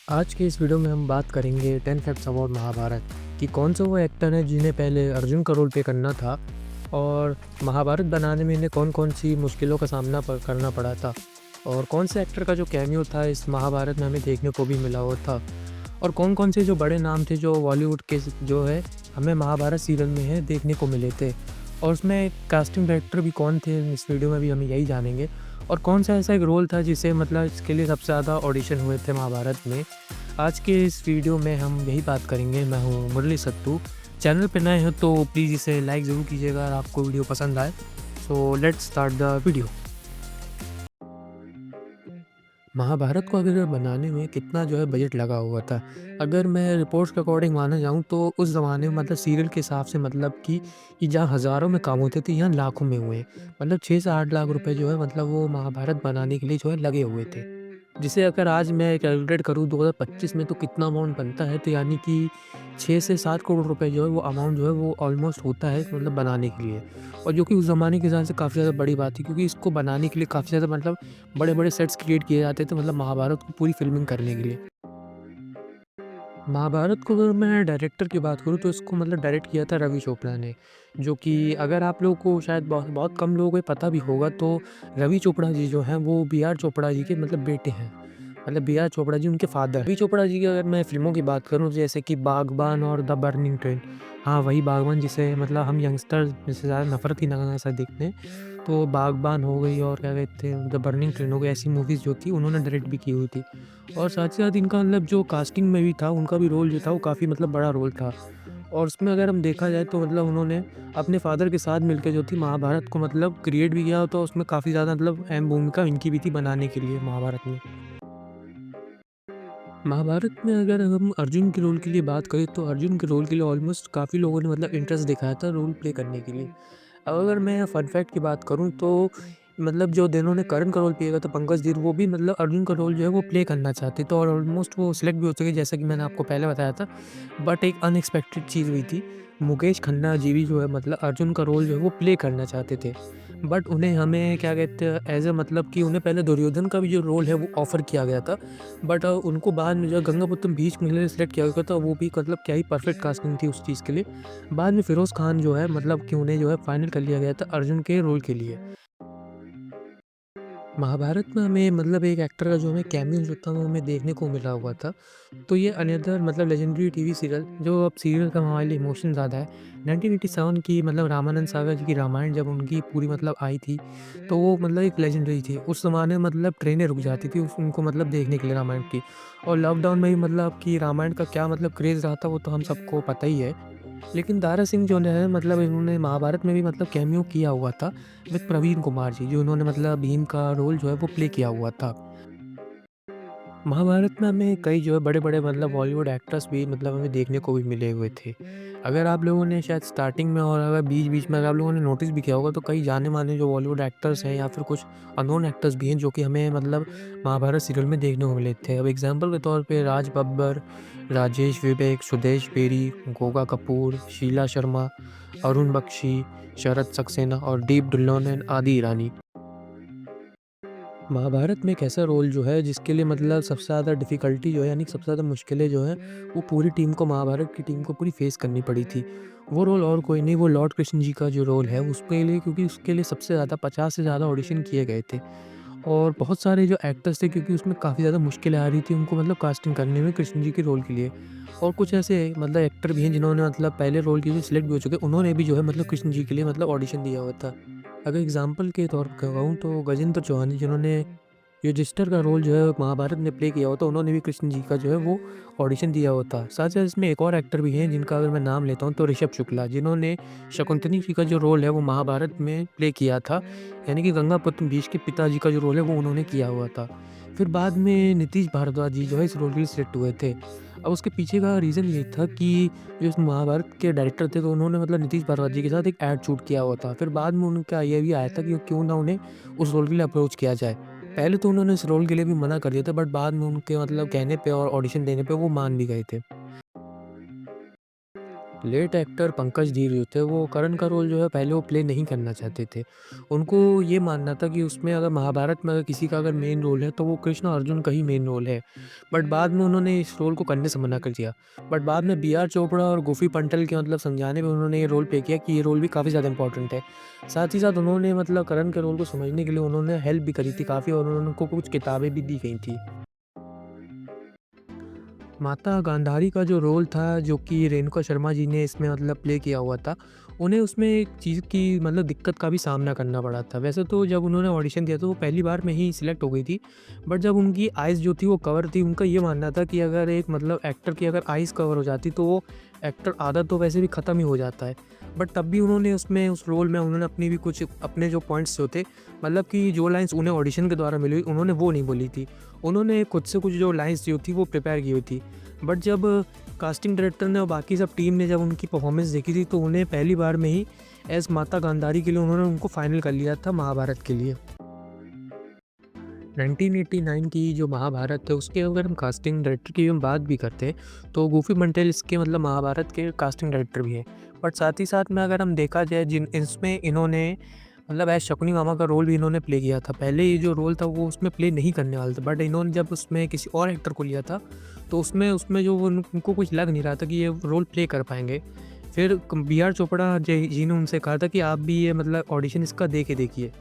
आज के इस वीडियो में हम बात करेंगे 10 फैक्ट्स अबाउट महाभारत कि कौन सा वो एक्टर है जिन्हें पहले अर्जुन का रोल प्ले करना था और महाभारत बनाने में इन्हें कौन-कौन सी मुश्किलों का सामना करना पड़ा था और कौन से एक्टर का जो कैमियो था इस महाभारत में हमें देखने को भी मिला हुआ था और कौन-कौन से जो बड़े नाम थे जो बॉलीवुड के जो है हमें महाभारत सीरियल में है देखने को मिले थे और उसमें कास्टिंग डायरेक्टर भी कौन थे इस वीडियो में भी हम यही जानेंगे और कौन सा ऐसा एक रोल था जिसे मतलब इसके लिए सबसे ज़्यादा ऑडिशन हुए थे महाभारत में। आज के इस वीडियो में हम यही बात करेंगे। मैं हूँ मुरली सत्तू। चैनल पे नए हो तो प्लीज़ इसे लाइक ज़रूर कीजिएगा अगर आपको वीडियो पसंद आए। So let's start the video. Mahabharat को अगर बनाने में कितना जो है बजट लगा हुआ था। अगर मैं रिपोर्ट्स के अकॉर्डिंग माना जाऊँ तो उस ज़माने में मतलब सीरियल के हिसाब से मतलब कि जहाँ हज़ारों में काम होते थे यहाँ लाखों में हुए। मतलब 6 से 8 लाख रुपए जो है मतलब वो महाभारत बनाने के लिए जो है लगे हुए थे। जिसे अगर आज मैं कैलकुलेट करूँ 2025 में तो कितना अमाउंट बनता है तो यानी कि 6 से 7 करोड़ रुपए जो है वो अमाउंट जो है वो ऑलमोस्ट होता है मतलब बनाने के लिए। और जो कि उस ज़माने के हिसाब से काफ़ी ज़्यादा बड़ी बात थी क्योंकि इसको बनाने के लिए काफ़ी ज़्यादा मतलब बड़े-बड़े सेट्स क्रिएट किए जाते थे मतलब महाभारत को पूरी फ़िल्मिंग करने के लिए। महाभारत को अगर मैं डायरेक्टर की बात करूँ तो इसको मतलब डायरेक्ट किया था रवि चोपड़ा ने, जो कि अगर आप लोगों को शायद बहुत बहुत कम लोगों को पता भी होगा तो रवि चोपड़ा जी जो हैं वो बी आर चोपड़ा जी के मतलब बेटे हैं। मतलब बी आर चोपड़ा जी उनके फादर हैं। रवि चोपड़ा जी की अगर मैं फ़िल्मों की बात करूँ जैसे कि बागबान और द बर्निंग ट्रेन। हाँ, वही बागबान जिसे मतलब हम यंगस्टर जिसे ज़्यादा नफ़रत ही नज़र से देखते हैं। तो बागबान हो गई और क्या कहते हैं द बर्निंग ट्रेन हो गई, ऐसी मूवीज़ जो थी उन्होंने डायरेक्ट भी की हुई थी। और साथ ही साथ इनका मतलब जो कास्टिंग में भी था, उनका भी रोल जो था वो काफ़ी मतलब बड़ा रोल था। और उसमें अगर हम देखा जाए तो मतलब उन्होंने अपने फ़ादर के साथ मिलके जो थी महाभारत को मतलब क्रिएट भी किया तो उसमें काफ़ी ज़्यादा मतलब अहम भूमिका इनकी भी थी बनाने के लिए महाभारत में। महाभारत में अगर हम अर्जुन के रोल के लिए बात करें तो अर्जुन के रोल के लिए ऑलमोस्ट काफ़ी लोगों ने मतलब इंटरेस्ट दिखाया था रोल प्ले करने के लिए। अब अगर मैं फन फैक्ट की बात करूँ तो मतलब जो जिन्होंने करण का रोल प्ले किया था पंकज धीर वो भी मतलब अर्जुन का रोल जो है वो प्ले करना चाहते थे और ऑलमोस्ट वो सिलेक्ट भी हो चुके जैसा कि मैंने आपको पहले बताया था। बट एक अनएक्सपेक्टेड चीज़ हुई थी। मुकेश खन्ना जी भी जो है मतलब अर्जुन का रोल जो है वो प्ले करना चाहते थे। बट उन्हें हमें क्या कहते हैं एज़ अ मतलब कि उन्हें पहले दुर्योधन का भी जो रोल है वो ऑफ़र किया गया था। बट उनको बाद में जो है गंगापुत्रम भीष्म के लिए सिलेक्ट किया गया था वो भी मतलब क्या ही परफेक्ट कास्टिंग थी उस चीज़ के लिए। बाद में फ़िरोज़ खान जो है मतलब कि उन्हें जो है फाइनल कर लिया गया था अर्जुन के रोल के लिए। महाभारत में हमें मतलब एक एक्टर का जो हमें कैमियो जो था वो हमें देखने को मिला हुआ था। तो ये अनदर मतलब लेजेंडरी टीवी सीरियल जो अब सीरियल का हमारे लिए इमोशन ज़्यादा है। 1987 की मतलब रामानंद सागर जी की रामायण जब उनकी पूरी मतलब आई थी, तो वो मतलब एक लेजेंडरी थी। उस ज़माने में मतलब ट्रेनें रुक जाती थी उस उनको मतलब देखने के लिए रामायण की। और लॉकडाउन में भी मतलब कि रामायण का क्या मतलब क्रेज़ रहा था वो तो हम सबको पता ही है। लेकिन दारा सिंह जो है मतलब इन्होंने महाभारत में भी मतलब कैमियो किया हुआ था विद प्रवीण कुमार जी, जो उन्होंने मतलब भीम का रोल जो है वो प्ले किया हुआ था। महाभारत में हमें कई जो है बड़े-बड़े मतलब बॉलीवुड एक्टर्स भी मतलब हमें देखने को भी मिले हुए थे। अगर आप लोगों ने शायद स्टार्टिंग में और अगर बीच-बीच में अगर आप लोगों ने नोटिस भी किया होगा तो कई जाने-माने जो बॉलीवुड एक्टर्स हैं या फिर कुछ अननोन एक्टर्स भी हैं जो कि हमें मतलब महाभारत सीरियल में देखने को मिले थे। अब एग्ज़ाम्पल के तौर पे राज बब्बर, राजेश विवेक, सुदेश बेरी, गोगा कपूर, शीला शर्मा, अरुण बख्शी, शरत सक्सेना और दीप ढिल्लोन एंड आदि ईरानी। महाभारत में एक ऐसा रोल जो है जिसके लिए मतलब सबसे ज़्यादा डिफ़िकल्टी जो है यानी कि सबसे ज़्यादा मुश्किलें जो हैं वो पूरी टीम को महाभारत की टीम को पूरी फ़ेस करनी पड़ी थी। वो रोल और कोई नहीं वो लॉर्ड कृष्ण जी का जो रोल है उसके लिए क्योंकि उसके लिए सबसे ज़्यादा 50 से ज़्यादा ऑडिशन किए गए थे। और बहुत सारे जो एक्टर्स थे क्योंकि उसमें काफ़ी ज़्यादा मुश्किलें आ रही थी उनको मतलब कास्टिंग करने में कृष्ण जी के रोल के लिए। और कुछ ऐसे मतलब एक्टर भी हैं जिन्होंने मतलब पहले रोल के लिए सिलेक्ट भी हो चुके उन्होंने भी जो है मतलब कृष्ण जी के लिए मतलब ऑडिशन दिया हुआ था। अगर एग्ज़ाम्पल के तौर पे कहूँ तो गजेंद्र चौहान जिन्होंने युधिष्ठिर का रोल जो है महाभारत में प्ले किया हुआ था, उन्होंने भी कृष्ण जी का जो है वो ऑडिशन दिया हुआ था। साथ-साथ इसमें एक और एक्टर भी हैं जिनका अगर मैं नाम लेता हूँ तो ऋषभ शुक्ला जिन्होंने शकुंतली जी का जो रोल है वो महाभारत में प्ले किया था। यानी कि गंगापुत्र भीष्म के पिताजी का जो रोल है वो उन्होंने किया हुआ था। फिर बाद में नीतीश भारद्वाज जी जो है इस रोल के लिए सिलेक्ट हुए थे। अब उसके पीछे का रीज़न ये था कि जो इस महाभारत के डायरेक्टर थे तो उन्होंने मतलब नीतीश भारद्वाज जी के साथ एक एड शूट किया हुआ था। फिर बाद में उनका ये भी आया था कि क्यों ना उन्हें उस रोल के लिए अप्रोच किया जाए। पहले तो उन्होंने इस रोल के लिए भी मना कर दिया था बट बाद में उनके मतलब कहने पे और ऑडिशन देने पे वो मान भी गए थे। लेट एक्टर पंकज धीर जो थे वो करण का रोल जो है पहले वो प्ले नहीं करना चाहते थे। उनको ये मानना था कि उसमें अगर महाभारत में अगर किसी का अगर मेन रोल है तो वो कृष्ण और अर्जुन का ही मेन रोल है। बट बाद में उन्होंने इस रोल को करने से मना कर दिया। बट बाद में बी आर चोपड़ा और गोपी पंटल के मतलब समझाने पे उन्होंने ये रोल प्ले किया कि ये रोल भी काफ़ी ज़्यादा इंपॉर्टेंट है। साथ ही साथ उन्होंने मतलब करण के रोल को समझने के लिए उन्होंने हेल्प भी करी थी काफ़ी और उनको कुछ किताबें भी दी गई थी। माता गांधारी का जो रोल था, जो कि रेणुका शर्मा जी ने इसमें मतलब प्ले किया हुआ था, उन्हें उसमें एक चीज़ की मतलब दिक्कत का भी सामना करना पड़ा था। वैसे तो जब उन्होंने ऑडिशन दिया था, वो पहली बार में ही सिलेक्ट हो गई थी। बट जब उनकी आइज़ जो थी वो कवर थी, उनका ये मानना था कि अगर एक मतलब एक्टर की अगर आइज़ कवर हो जाती, तो वो एक्टर आधा तो वैसे भी ख़त्म ही हो जाता है। बट तब भी उन्होंने उसमें उस रोल में उन्होंने अपनी भी कुछ अपने जो पॉइंट्स जो थे, मतलब कि जो लाइन्स उन्हें ऑडिशन के द्वारा मिली, उन्होंने वो नहीं बोली थी। उन्होंने खुद से कुछ जो लाइन्स जो थी, वो प्रिपेयर की हुई थी। बट जब कास्टिंग डायरेक्टर ने और बाकी सब टीम ने जब उनकी परफॉर्मेंस देखी थी तो उन्हें पहली बार में ही एज़ माता गांधारी के लिए उन्होंने उनको फाइनल कर लिया था महाभारत के लिए। 1989 की जो महाभारत है उसके अगर हम कास्टिंग डायरेक्टर की हम बात भी करते हैं तो गोपी मंटेल इसके मतलब महाभारत के कास्टिंग डायरेक्टर भी हैं। बट साथ ही साथ में अगर हम देखा जाए जिन इसमें इन्होंने मतलब एज शकुनी मामा का रोल भी इन्होंने प्ले किया था। पहले ये जो रोल था वो उसमें प्ले नहीं करने वाला था, बट इन्होंने जब उसमें किसी और एक्टर को लिया था तो उसमें उसमें जो उनको कुछ लग नहीं रहा था कि ये रोल प्ले कर पाएंगे। फिर बी आर चोपड़ा जी ने उनसे कहा था कि आप भी ये मतलब ऑडिशन इसका दे के देखिए।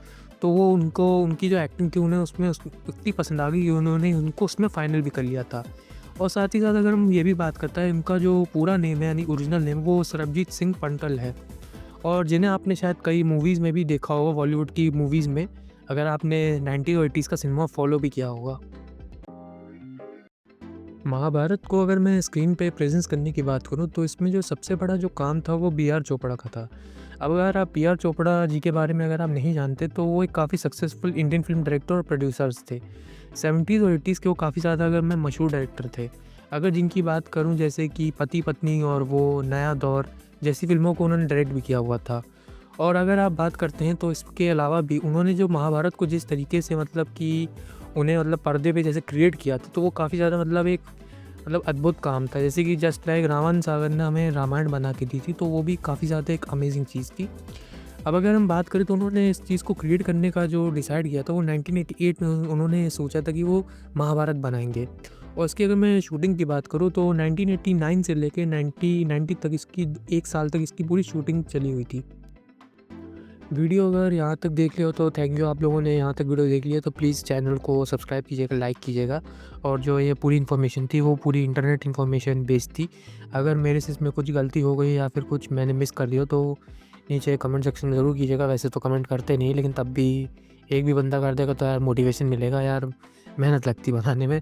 तो वो उनको उनकी जो एक्टिंग थी उन्हें उसमें इतनी पसंद आ गई कि उन्होंने उनको उसमें फ़ाइनल भी कर लिया था। और साथ ही साथ अगर हम ये भी बात करते हैं, इनका जो पूरा नेम है यानी ओरिजिनल नेम वो सरबजीत सिंह पंटल है। और जिन्हें आपने शायद कई मूवीज़ में भी देखा होगा, बॉलीवुड की मूवीज़ में, अगर आपने 90 और 80s का सिनेमा फॉलो भी किया होगा। महाभारत को अगर मैं स्क्रीन पे प्रेज़ेंस करने की बात करूँ तो इसमें जो सबसे बड़ा जो काम था वो बी आर चोपड़ा का था। अब अगर आप बी आर चोपड़ा जी के बारे में अगर आप नहीं जानते तो वो एक काफ़ी सक्सेसफुल इंडियन फ़िल्म डायरेक्टर और प्रोड्यूसर्स थे। 70s और 80s के वो काफ़ी ज़्यादा अगर मैं मशहूर डायरेक्टर थे। अगर जिनकी बात करूँ जैसे कि पति-पत्नी और वो नया दौर जैसी फ़िल्मों को उन्होंने डायरेक्ट भी किया हुआ था। और अगर आप बात करते हैं तो इसके अलावा भी उन्होंने जो महाभारत को जिस तरीके से मतलब कि उन्हें मतलब पर्दे पे जैसे क्रिएट किया था तो वो काफ़ी ज़्यादा मतलब एक मतलब अद्भुत काम था। जैसे कि जस्ट लाइक रावण सागर ने हमें रामायण बना के दी थी, तो वो भी काफ़ी ज़्यादा एक अमेजिंग चीज़ थी। अब अगर हम बात करें तो उन्होंने इस चीज़ को क्रिएट करने का जो डिसाइड किया था वो 1988 में उन्होंने सोचा था कि वो महाभारत बनाएँगे। और इसकी अगर मैं शूटिंग की बात करूँ तो 1989 से लेके 1990 तक इसकी 1 साल तक इसकी पूरी शूटिंग चली हुई थी। वीडियो अगर यहाँ तक देख लिया हो तो थैंक यू, आप लोगों ने यहाँ तक वीडियो देख लिया तो प्लीज़ चैनल को सब्सक्राइब कीजिएगा, लाइक कीजिएगा। और जो ये पूरी इन्फॉर्मेशन थी वो पूरी इंटरनेट इन्फॉर्मेशन बेस्ड थी। अगर मेरे से इसमें कुछ गलती हो गई या फिर कुछ मैंने मिस कर दिया तो नीचे कमेंट सेक्शन में ज़रूर कीजिएगा। वैसे तो कमेंट करते नहीं, लेकिन तब भी एक भी बंदा कर देगा तो यार मोटिवेशन मिलेगा यार, मेहनत लगती बनाने में।